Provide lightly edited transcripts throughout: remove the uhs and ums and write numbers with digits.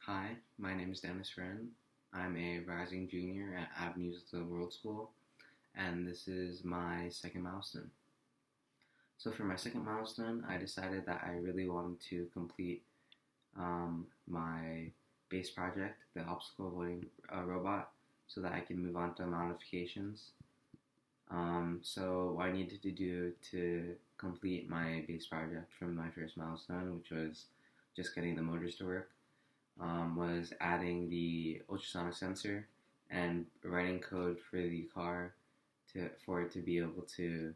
Hi, my name is Dennis Wren. I'm a rising junior at Avenues of the World School, and this is my second milestone. So for my second milestone, I decided that I really wanted to complete my base project, the obstacle avoiding robot, so that I can move on to modifications. So what I needed to do to complete my base project from my first milestone, which was just getting the motors to work, was adding the ultrasonic sensor and writing code for the car for it to be able to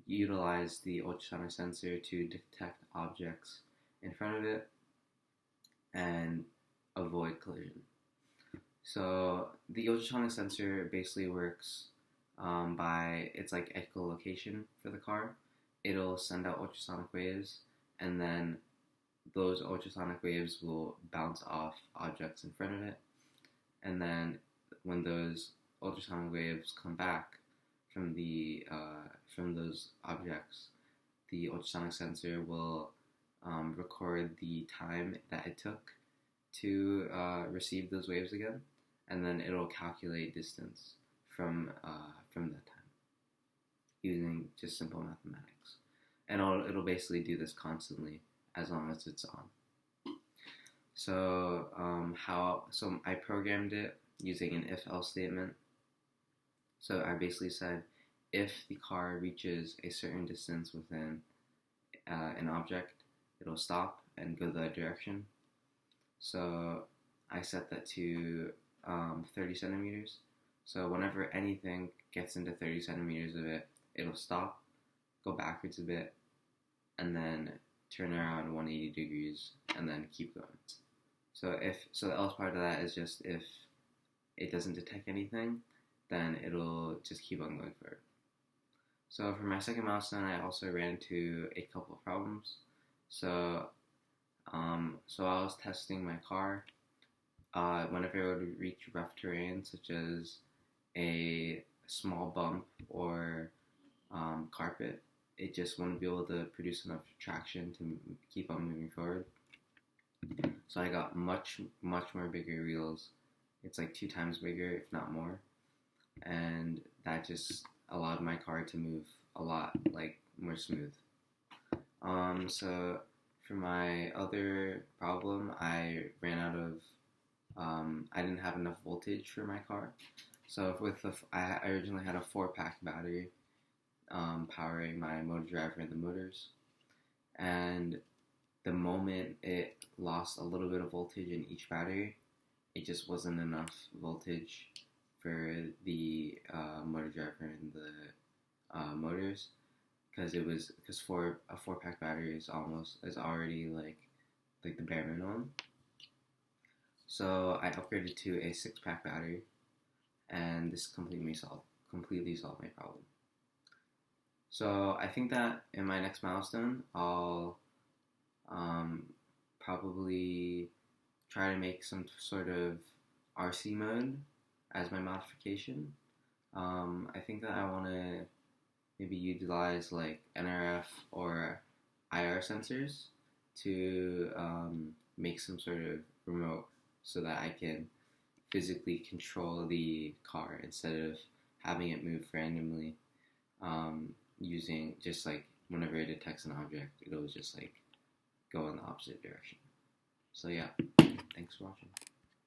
utilize the ultrasonic sensor to detect objects in front of it and avoid collision. So the ultrasonic sensor basically works by it's like echolocation for the car. It'll send out ultrasonic waves, and then those ultrasonic waves will bounce off objects in front of it, and then when those ultrasonic waves come back from those objects, the ultrasonic sensor will record the time that it took to receive those waves again, and then it'll calculate distance from that time using just simple mathematics, and it'll basically do this constantly as long as it's on. So I programmed it using an if-else statement. So I basically said, if the car reaches a certain distance within an object, it'll stop and go the other direction. So I set that to 30 centimeters. So whenever anything gets into 30 centimeters of it, it'll stop, go backwards a bit, and then turn around 180 degrees, and then keep going. So the else part of that is just if it doesn't detect anything, then it'll just keep on going forward. So for my second milestone, I also ran into a couple of problems. So I was testing my car. Whenever it would reach rough terrain, such as a small bump or carpet, it just wouldn't be able to produce enough traction to keep on moving forward. So I got much more bigger wheels. It's like 2 times bigger, if not more. And that just allowed my car to move a lot, like, more smooth. So for my other problem, I ran out of, I didn't have enough voltage for my car. So I originally had a 4-pack battery powering my motor driver and the motors, and the moment it lost a little bit of voltage in each battery, it just wasn't enough voltage for the motor driver and the motors, because a 4-pack battery is already like the bare minimum. So I upgraded to a 6-pack battery, and this completely solved my problem. So I think that in my next milestone, I'll probably try to make some sort of RC mode as my modification. I think that I want to maybe utilize like NRF or IR sensors to make some sort of remote so that I can physically control the car instead of having it move randomly. Using just like whenever it detects an object, it'll just like go in the opposite direction. So yeah, thanks for watching.